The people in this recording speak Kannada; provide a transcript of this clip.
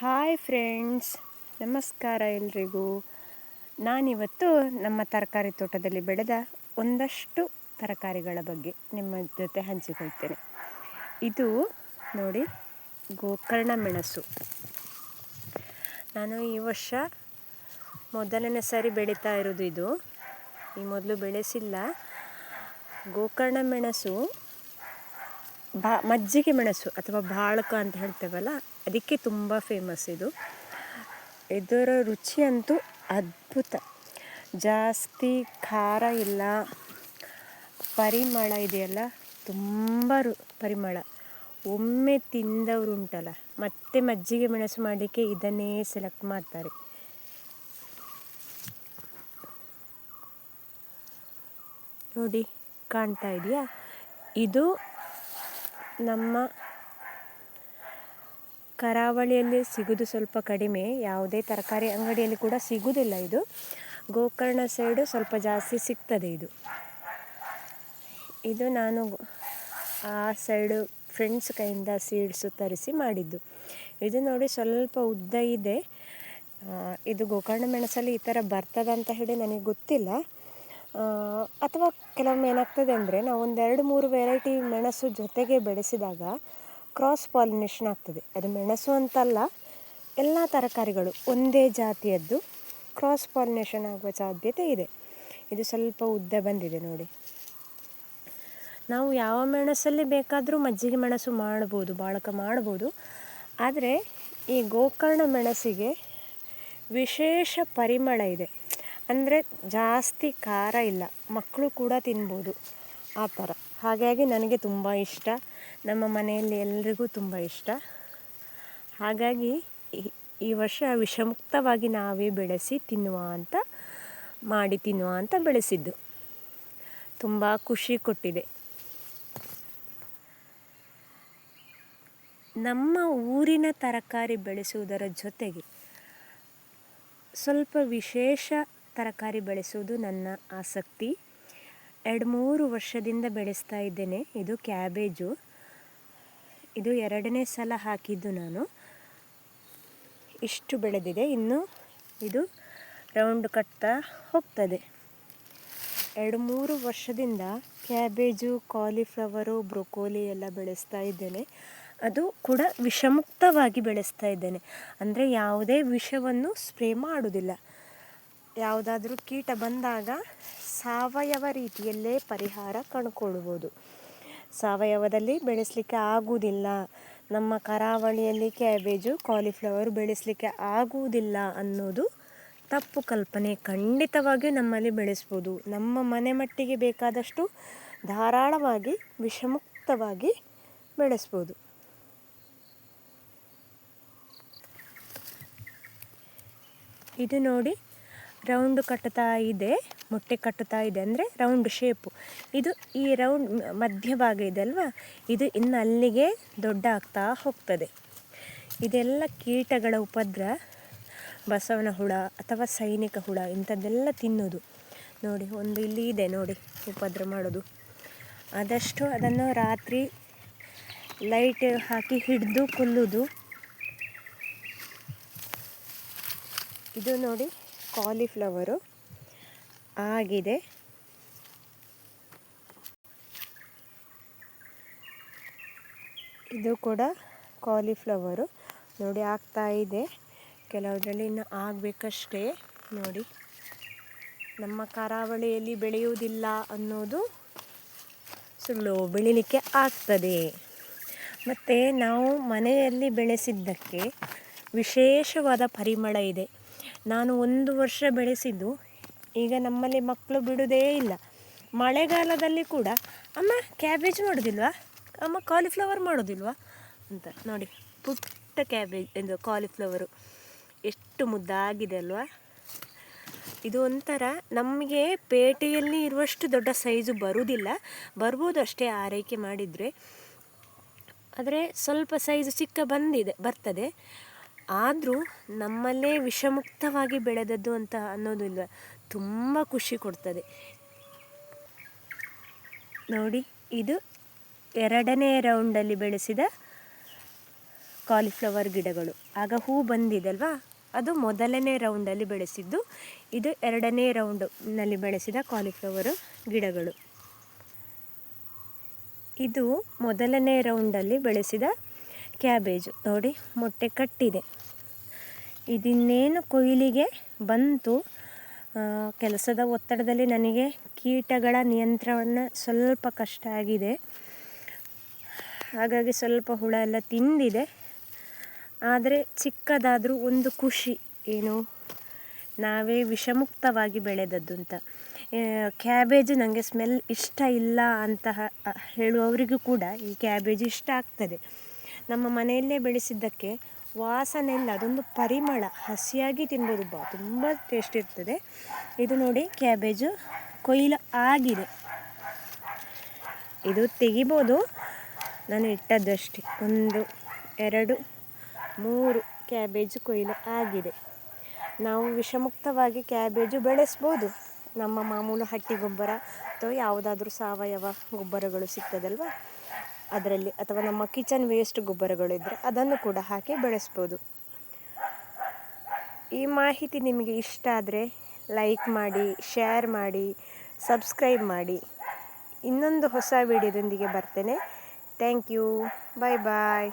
ಹಾಯ್ ಫ್ರೆಂಡ್ಸ್, ನಮಸ್ಕಾರ ಎಲ್ರಿಗೂ. ನಾನಿವತ್ತು ನಮ್ಮ ತರಕಾರಿ ತೋಟದಲ್ಲಿ ಬೆಳೆದ ಒಂದಷ್ಟು ತರಕಾರಿಗಳ ಬಗ್ಗೆ ನಿಮ್ಮ ಜೊತೆ ಹಂಚಿಕೊಳ್ತೇನೆ. ಇದು ನೋಡಿ, ಗೋಕರ್ಣ ಮೆಣಸು. ನಾನು ಈ ವರ್ಷ ಮೊದಲನೇ ಸಾರಿ ಬೆಳೀತಾ ಇರೋದು ಇದು. ಈ ಮೊದಲು ಬೆಳೆಸಿಲ್ಲ. ಗೋಕರ್ಣ ಮೆಣಸು ಮಜ್ಜಿಗೆ ಮೆಣಸು ಅಥವಾ ಬಾಳಕ ಅಂತ ಹೇಳ್ತೇವಲ್ಲ, ಅದಕ್ಕೆ ತುಂಬ ಫೇಮಸ್ ಇದು. ಇದರ ರುಚಿ ಅಂತೂ ಅದ್ಭುತ. ಜಾಸ್ತಿ ಖಾರ ಇಲ್ಲ, ಪರಿಮಳ ಇದೆಯಲ್ಲ, ತುಂಬ ಪರಿಮಳ. ಒಮ್ಮೆ ತಿಂದವರು ಉಂಟಲ್ಲ ಮತ್ತೆ ಮಜ್ಜಿಗೆ ಮೆಣಸು ಮಾಡಲಿಕ್ಕೆ ಇದನ್ನೇ ಸೆಲೆಕ್ಟ್ ಮಾಡ್ತಾರೆ. ನೋಡಿ, ಕಾಣ್ತಾ ಇದೆಯಾ? ಇದು ನಮ್ಮ ಕರಾವಳಿಯಲ್ಲಿ ಸಿಗೋದು ಸ್ವಲ್ಪ ಕಡಿಮೆ. ಯಾವುದೇ ತರಕಾರಿ ಅಂಗಡಿಯಲ್ಲಿ ಕೂಡ ಸಿಗೋದಿಲ್ಲ ಇದು. ಗೋಕರ್ಣ ಸೈಡು ಸ್ವಲ್ಪ ಜಾಸ್ತಿ ಸಿಗ್ತದೆ ಇದು ನಾನು ಆ ಸೈಡು ಫ್ರೆಂಡ್ಸ್ ಕೈಯಿಂದ ಸೀಡ್ಸು ತರಿಸಿ ಮಾಡಿದ್ದು. ಇದು ನೋಡಿ, ಸ್ವಲ್ಪ ಉದ್ದ ಇದೆ. ಇದು ಗೋಕರ್ಣ ಮೆಣಸಲ್ಲಿ ಈ ಥರ ಬರ್ತದಂತ ಹೇಳಿ ನನಗೆ ಗೊತ್ತಿಲ್ಲ. ಅಥವಾ ಕೆಲವೊಮ್ಮೆ ಏನಾಗ್ತದೆ ಅಂದರೆ, ನಾವು 1-2-3 ವೆರೈಟಿ ಮೆಣಸು ಜೊತೆಗೆ ಬೆಳೆಸಿದಾಗ ಕ್ರಾಸ್ ಪಾಲಿನೇಷನ್ ಆಗ್ತದೆ. ಅದು ಮೆಣಸು ಅಂತಲ್ಲ, ಎಲ್ಲ ತರಕಾರಿಗಳು ಒಂದೇ ಜಾತಿಯದ್ದು ಕ್ರಾಸ್ ಪಾಲಿನೇಷನ್ ಆಗುವ ಸಾಧ್ಯತೆ ಇದೆ. ಇದು ಸ್ವಲ್ಪ ಉದ್ದ ಬಂದಿದೆ ನೋಡಿ. ನಾವು ಯಾವ ಮೆಣಸಲ್ಲಿ ಬೇಕಾದರೂ ಮಜ್ಜಿಗೆ ಮೆಣಸು ಮಾಡ್ಬೋದು, ಬಾಳಕ ಮಾಡ್ಬೋದು. ಆದರೆ ಈ ಗೋಕರ್ಣ ಮೆಣಸಿಗೆ ವಿಶೇಷ ಪರಿಮಳ ಇದೆ. ಅಂದರೆ ಜಾಸ್ತಿ ಖಾರ ಇಲ್ಲ, ಮಕ್ಕಳು ಕೂಡ ತಿನ್ಬೋದು ಆ ಥರ. ಹಾಗಾಗಿ ನನಗೆ ತುಂಬ ಇಷ್ಟ, ನಮ್ಮ ಮನೆಯಲ್ಲಿ ಎಲ್ರಿಗೂ ತುಂಬ ಇಷ್ಟ. ಹಾಗಾಗಿ ಈ ವರ್ಷ ವಿಷಮುಕ್ತವಾಗಿ ನಾವೇ ಬೆಳೆಸಿ ತಿನ್ನುವ ಅಂತ ಬೆಳೆಸಿದ್ದು. ತುಂಬ ಖುಷಿ ಕೊಟ್ಟಿದೆ. ನಮ್ಮ ಊರಿನ ತರಕಾರಿ ಬೆಳೆಸುವುದರ ಜೊತೆಗೆ ಸ್ವಲ್ಪ ವಿಶೇಷ ತರಕಾರಿ ಬೆಳೆಸುವುದು ನನ್ನ ಆಸಕ್ತಿ. 2-3 ವರ್ಷದಿಂದ ಬೆಳೆಸ್ತಾ ಇದ್ದೇನೆ. ಇದು ಕ್ಯಾಬೇಜು. ಇದು 2ನೇ ಸಲ ಹಾಕಿದ್ದು ನಾನು. ಇಷ್ಟು ಬೆಳೆದಿದೆ. ಇನ್ನು ಇದು ರೌಂಡ್ ಕಟ್ತಾ ಹೋಗ್ತದೆ. 2-3 ವರ್ಷದಿಂದ ಕ್ಯಾಬೇಜು, ಕಾಲಿಫ್ಲವರು, ಬ್ರೊಕೋಲಿ ಎಲ್ಲ ಬೆಳೆಸ್ತಾ ಇದ್ದೇನೆ. ಅದು ಕೂಡ ವಿಷಮುಕ್ತವಾಗಿ ಬೆಳೆಸ್ತಾ ಇದ್ದೇನೆ. ಅಂದರೆ ಯಾವುದೇ ವಿಷವನ್ನು ಸ್ಪ್ರೇ ಮಾಡೋದಿಲ್ಲ. ಯಾವುದಾದ್ರೂ ಕೀಟ ಬಂದಾಗ ಸಾವಯವ ರೀತಿಯಲ್ಲೇ ಪರಿಹಾರ ಕಂಡುಕೊಳ್ಬೋದು. ಸಾವಯವದಲ್ಲಿ ಬೆಳೆಸಲಿಕ್ಕೆ ಆಗುವುದಿಲ್ಲ, ನಮ್ಮ ಕರಾವಳಿಯಲ್ಲಿ ಕ್ಯಾಬೇಜು, ಕಾಲಿಫ್ಲವರ್ ಬೆಳೆಸಲಿಕ್ಕೆ ಆಗುವುದಿಲ್ಲ ಅನ್ನೋದು ತಪ್ಪು ಕಲ್ಪನೆ. ಖಂಡಿತವಾಗಿಯೂ ನಮ್ಮಲ್ಲಿ ಬೆಳೆಸ್ಬೋದು. ನಮ್ಮ ಮನೆ ಮಟ್ಟಿಗೆ ಬೇಕಾದಷ್ಟು ಧಾರಾಳವಾಗಿ ವಿಷಮುಕ್ತವಾಗಿ ಬೆಳೆಸ್ಬೋದು. ಇದು ನೋಡಿ, ರೌಂಡ್ ಕಟ್ಟುತ್ತಾ ಇದೆ, ಮೊಟ್ಟೆ ಕಟ್ಟುತ್ತಾ ಇದೆ. ಅಂದರೆ ರೌಂಡ್ ಶೇಪು. ಇದು ಈ ರೌಂಡ್ ಮಧ್ಯಭಾಗ ಇದೆ ಅಲ್ವಾ, ಇದು ಇನ್ನು ಅಲ್ಲಿಗೆ ದೊಡ್ಡ ಆಗ್ತಾ ಹೋಗ್ತದೆ. ಇದೆಲ್ಲ ಕೀಟಗಳ ಉಪದ್ರ, ಬಸವನ ಹುಳ ಅಥವಾ ಸೈನಿಕ ಹುಳ ಇಂಥದ್ದೆಲ್ಲ ತಿನ್ನೋದು. ನೋಡಿ, ಒಂದು ಇಲ್ಲಿ ಇದೆ ನೋಡಿ ಉಪದ್ರ ಮಾಡೋದು. ಆದಷ್ಟು ಅದನ್ನು ರಾತ್ರಿ ಲೈಟ್ ಹಾಕಿ ಹಿಡಿದು ಕೊಲ್ಲುವುದು. ಇದು ನೋಡಿ, ಕಾಲಿಫ್ಲವರು ಆಗಿದೆ. ಇದು ಕೂಡ ಕಾಲಿಫ್ಲವರು ನೋಡಿ, ಆಗ್ತಾ ಇದೆ. ಕೆಲವರಲ್ಲಿ ಇನ್ನು ಆಗಬೇಕಷ್ಟೇ. ನೋಡಿ, ನಮ್ಮ ಕರಾವಳಿಯಲ್ಲಿ ಬೆಳೆಯುವುದಿಲ್ಲ ಅನ್ನೋದು ಸುಳ್ಳು, ಬೆಳೀಲಿಕ್ಕೆ ಆಗ್ತದೆ. ಮತ್ತು ನಾವು ಮನೆಯಲ್ಲಿ ಬೆಳೆಸಿದ್ದಕ್ಕೆ ವಿಶೇಷವಾದ ಪರಿಮಳ ಇದೆ. ನಾನು 1 ವರ್ಷ ಬೆಳೆಸಿದ್ದು, ಈಗ ನಮ್ಮಲ್ಲಿ ಮಕ್ಕಳು ಬಿಡುವುದೇ ಇಲ್ಲ. ಮಳೆಗಾಲದಲ್ಲಿ ಕೂಡ ಅಮ್ಮ ಕ್ಯಾಬೇಜ್ ಮಾಡೋದಿಲ್ವಾ, ಅಮ್ಮ ಕಾಲಿಫ್ಲವರ್ ಮಾಡೋದಿಲ್ವಾ ಅಂತ. ನೋಡಿ, ಪುಟ್ಟ ಕ್ಯಾಬೇಜ್ ಇದು ಕಾಲಿಫ್ಲವರು ಎಷ್ಟು ಮುದ್ದಾಗಿದೆ ಅಲ್ವಾ. ಇದು ಒಂಥರ ನಮಗೆ ಪೇಟೆಯಲ್ಲಿ ಇರುವಷ್ಟು ದೊಡ್ಡ ಸೈಜು ಬರ್ಬೋದು ಅಷ್ಟೇ ಆರೈಕೆ ಮಾಡಿದರೆ. ಆದರೆ ಸ್ವಲ್ಪ ಸೈಜು ಚಿಕ್ಕ ಬರ್ತದೆ. ಆದರೂ ನಮ್ಮಲ್ಲೇ ವಿಷಮುಕ್ತವಾಗಿ ಬೆಳೆದದ್ದು ಅಂತ ಅನ್ನೋದಿಲ್ಲ, ತುಂಬ ಖುಷಿ ಕೊಡ್ತದೆ. ನೋಡಿ, ಇದು 2ನೇ ರೌಂಡಲ್ಲಿ ಬೆಳೆಸಿದ ಕಾಲಿಫ್ಲವರ್ ಗಿಡಗಳು. ಆಗ ಹೂ ಬಂದಿದೆ ಅಲ್ವಾ, ಅದು ಮೊದಲನೇ ರೌಂಡಲ್ಲಿ ಬೆಳೆಸಿದ್ದು. ಇದು ಎರಡನೇ ರೌಂಡ್ನಲ್ಲಿ ಬೆಳೆಸಿದ ಕಾಲಿಫ್ಲವರು ಗಿಡಗಳು. ಇದು ಮೊದಲನೇ ರೌಂಡಲ್ಲಿ ಬೆಳೆಸಿದ ಕ್ಯಾಬೇಜು. ನೋಡಿ, ಮೊಟ್ಟೆ ಕಟ್ಟಿದೆ. ಇದಿನ್ನೇನು ಕೊಯ್ಲಿಗೆ ಬಂತು. ಕೆಲಸದ ಒತ್ತಡದಲ್ಲಿ ನನಗೆ ಕೀಟಗಳ ನಿಯಂತ್ರಣ ಸ್ವಲ್ಪ ಕಷ್ಟ ಆಗಿದೆ. ಹಾಗಾಗಿ ಸ್ವಲ್ಪ ಹುಳ ಎಲ್ಲ ತಿಂದಿದೆ. ಆದರೆ ಚಿಕ್ಕದಾದರೂ ಒಂದು ಖುಷಿ, ಏನು ನಾವೇ ವಿಷಮುಕ್ತವಾಗಿ ಬೆಳೆದದ್ದು ಅಂತ. ಕ್ಯಾಬೇಜ್ ನನಗೆ ಸ್ಮೆಲ್ ಇಷ್ಟ ಇಲ್ಲ ಅಂತ ಹೇಳುವವರಿಗೂ ಕೂಡ ಈ ಕ್ಯಾಬೇಜ್ ಇಷ್ಟ ಆಗ್ತದೆ. ನಮ್ಮ ಮನೆಯಲ್ಲೇ ಬೆಳೆಸಿದ್ದಕ್ಕೆ ವಾಸನೆ ಇಲ್ಲ, ಅದೊಂದು ಪರಿಮಳ. ಹಸಿಯಾಗಿ ತಿನ್ಬೋದು, ತುಂಬ ಟೇಸ್ಟ್ ಇರ್ತದೆ. ಇದು ನೋಡಿ, ಕ್ಯಾಬೇಜು ಕೊಯ್ಲು ಆಗಿದೆ. ಇದು ತೆಗಿಬೋದು, ನಾನು ಇಟ್ಟದ್ದಷ್ಟೇ. 1 2 3 ಕ್ಯಾಬೇಜು ಕೊಯ್ಲು ಆಗಿದೆ. ನಾವು ವಿಷಮುಕ್ತವಾಗಿ ಕ್ಯಾಬೇಜು ಬೆಳೆಸ್ಬೋದು. ನಮ್ಮ ಮಾಮೂಲು ಹಟ್ಟಿ ಗೊಬ್ಬರ ಅಥವಾ ಯಾವುದಾದ್ರೂ ಸಾವಯವ ಗೊಬ್ಬರಗಳು ಸಿಗ್ತದಲ್ವ, ಅದರಲ್ಲಿ, ಅಥವಾ ನಮ್ಮ ಕಿಚನ್ ವೇಸ್ಟ್ ಗೊಬ್ಬರಗಳಿದ್ದರೆ ಅದನ್ನು ಕೂಡ ಹಾಕಿ ಬೆಳೆಸ್ಬೋದು. ಈ ಮಾಹಿತಿ ನಿಮಗೆ ಇಷ್ಟ ಆದರೆ ಲೈಕ್ ಮಾಡಿ, ಶೇರ್ ಮಾಡಿ, ಸಬ್ಸ್ಕ್ರೈಬ್ ಮಾಡಿ. ಇನ್ನೊಂದು ಹೊಸ ವಿಡಿಯೋದೊಂದಿಗೆ ಬರ್ತೇನೆ. Thank you. Bye bye.